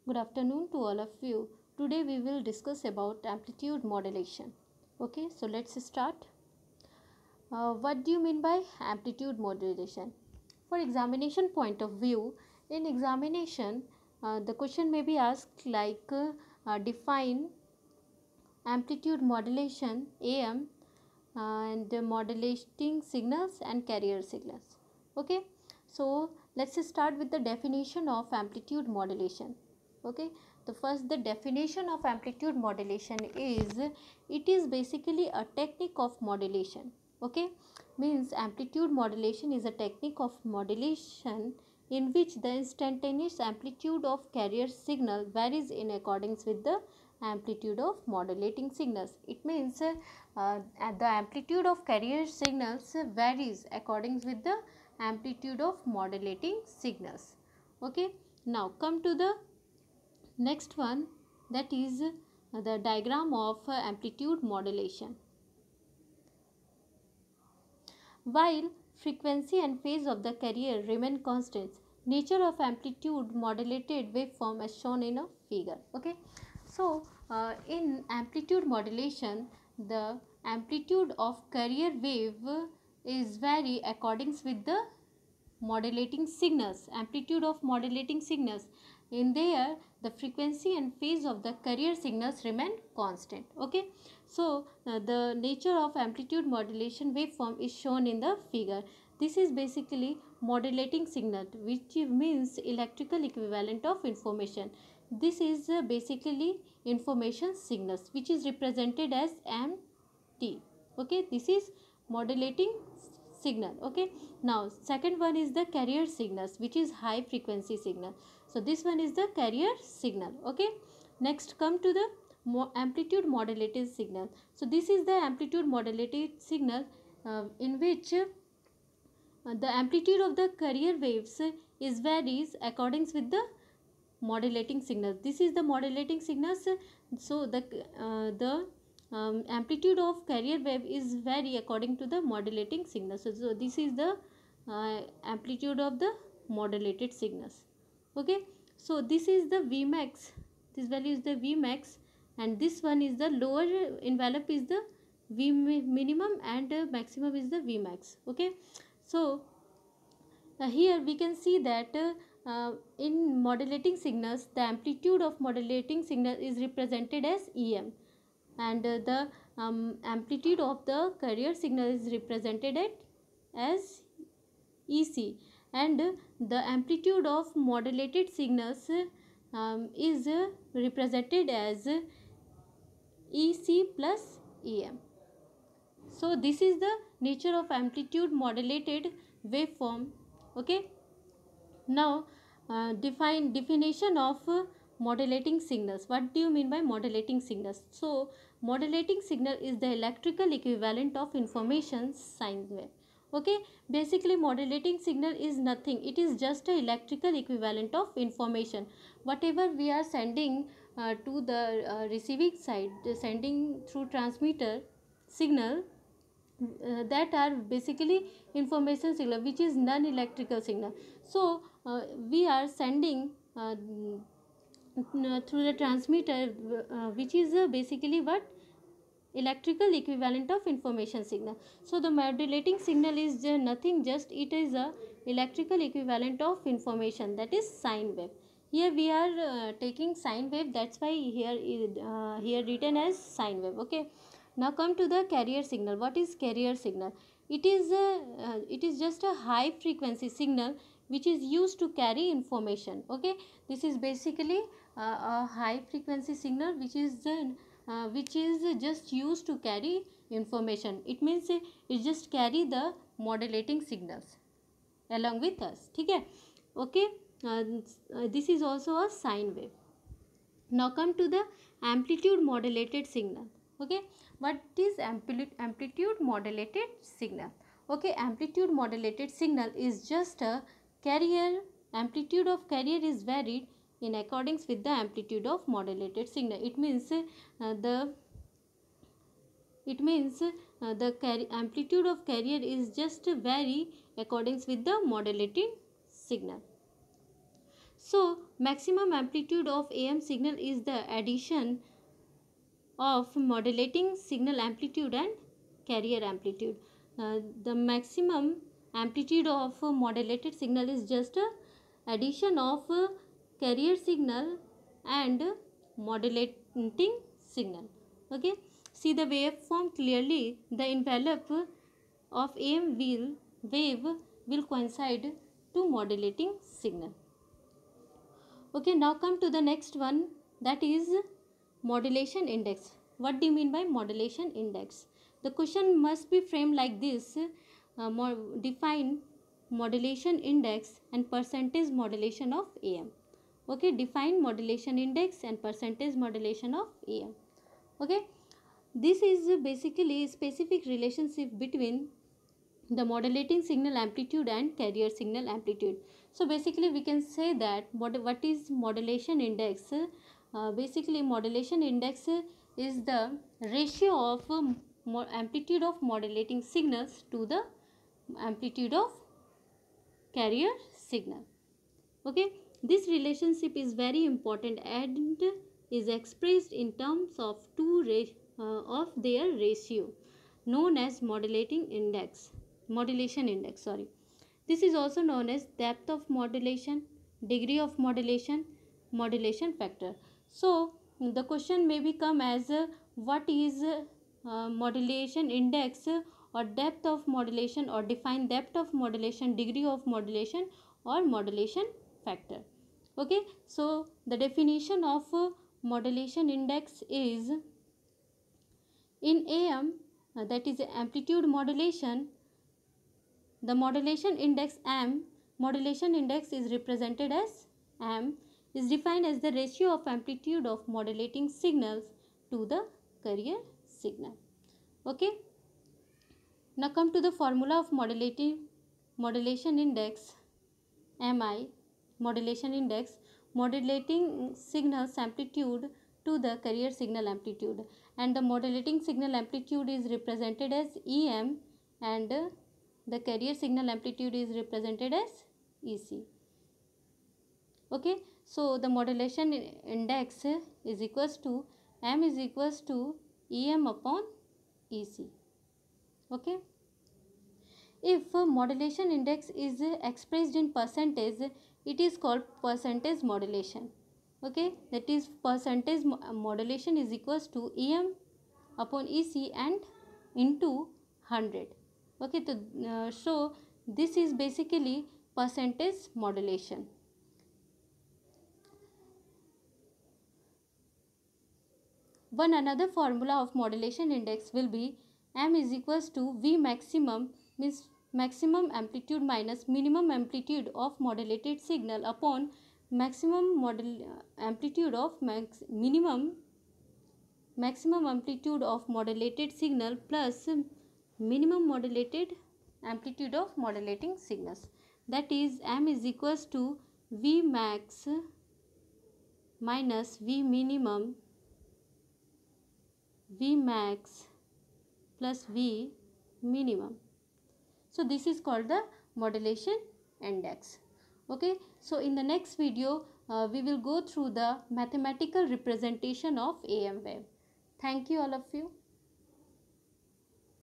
Good afternoon to all of you. Today we will discuss about amplitude modulation. Okay, so let's start. What do you mean by amplitude modulation? For examination point of view, in examination, the question may be asked like define amplitude modulation AM and modulating signals and carrier signals. Okay, so let's start with the definition of amplitude modulation. Okay, the first, the definition of amplitude modulation is it is basically a technique of modulation. Okay, means amplitude modulation is a technique of modulation in which the instantaneous amplitude of carrier signal varies in accordance with the amplitude of modulating signals. It means the amplitude of carrier signals varies according with the amplitude of modulating signals. Okay, now come to the next one, that is the diagram of amplitude modulation. While frequency and phase of the carrier remain constants, nature of amplitude modulated waveform as shown in a figure. Okay, so in amplitude modulation, the amplitude of carrier wave is vary according with the modulating signals, amplitude of modulating signals. In there, the frequency and phase of the carrier signals remain constant. Okay, so the nature of amplitude modulation waveform is shown in the figure. This is basically modulating signal, which means electrical equivalent of information. This is basically information signals, which is represented as MT. Okay, this is modulating signal. Okay, now second one is the carrier signals, which is high frequency signal. So this one is the carrier signal. Okay, next come to the amplitude modulated signal. So this is the amplitude modulated signal in which the amplitude of the carrier waves is varies according with the modulating signal. This is the modulating signals. So the amplitude of carrier wave is vary according to the modulating signals. So this is the amplitude of the modulated signals. Okay, so this is the Vmax. This value is the Vmax, and this one is the lower envelope is the V minimum, and maximum is the Vmax. Okay, so here we can see that in modulating signals, the amplitude of modulating signal is represented as EM, and the amplitude of the carrier signal is represented as EC, and the amplitude of modulated signals is represented as EC plus EM. So this is the nature of amplitude modulated waveform. Okay, now definition of modulating signals. What do you mean by modulating signals? So modulating signal is the electrical equivalent of information sine wave. Okay, basically modulating signal is nothing, it is just a electrical equivalent of information. Whatever we are sending to the receiving side, sending through transmitter signal, that are basically information signal, which is non-electrical signal. So we are sending through the transmitter, which is basically what, electrical equivalent of information signal. So the modulating signal is nothing, just it is a electrical equivalent of information, that is sine wave. Here we are taking sine wave, that's why here written as sine wave. Okay, now come to the carrier signal. What is carrier signal? It is just a high frequency signal which is used to carry information. Okay, this is basically a high frequency signal which is just used to carry information. It means it just carry the modulating signals along with us. Okay, okay, this is also a sine wave. Now come to the amplitude modulated signal. Okay, what is amplitude modulated signal? Okay, amplitude modulated signal is just a carrier. Amplitude of carrier is varied in accordance with the amplitude of modulated signal. It means the amplitude of carrier is just vary according with the modulating signal. So maximum amplitude of AM signal is the addition of modulating signal amplitude and carrier amplitude. The maximum amplitude of modulated signal is just a addition of carrier signal and modulating signal. Okay, see the waveform clearly. The envelope of AM wave will coincide to modulating signal. Okay, now come to the next one, that is modulation index. What do you mean by modulation index? The question must be framed like this: define modulation index and percentage modulation of AM. Okay, define modulation index and percentage modulation of AM. Okay, this is basically specific relationship between the modulating signal amplitude and carrier signal amplitude. So basically we can say that what is modulation index. Basically modulation index is the ratio of amplitude of modulating signals to the amplitude of carrier signal. Okay, this relationship is very important and is expressed in terms of of their ratio known as modulation index, sorry. This is also known as depth of modulation, degree of modulation, modulation factor. So the question may become as what is modulation index or depth of modulation, or define depth of modulation, degree of modulation, or modulation factor. Okay, so the definition of modulation index is in AM, that is amplitude modulation. The modulation index M, modulation index is represented as M, is defined as the ratio of amplitude of modulating signals to the carrier signal. Okay, now come to the formula of modulation index MI. Modulation index, modulating signals amplitude to the carrier signal amplitude, and the modulating signal amplitude is represented as EM, and the carrier signal amplitude is represented as EC. Okay, so the modulation index is equals to M is equals to EM upon EC. Okay, if modulation index is expressed in percentage, it is called percentage modulation. Okay, that is percentage modulation is equals to EM upon EC and into 100. Okay, so this is basically percentage modulation. One another formula of modulation index will be M is equals to V maximum, means maximum amplitude minus minimum amplitude of modulated signal upon maximum amplitude of maximum amplitude of modulated signal plus minimum modulated amplitude of modulating signals. That is M is equals to V max minus V minimum, V max plus V minimum. So this is called the modulation index. Okay, so in the next video we will go through the mathematical representation of AM wave. Thank you all of you.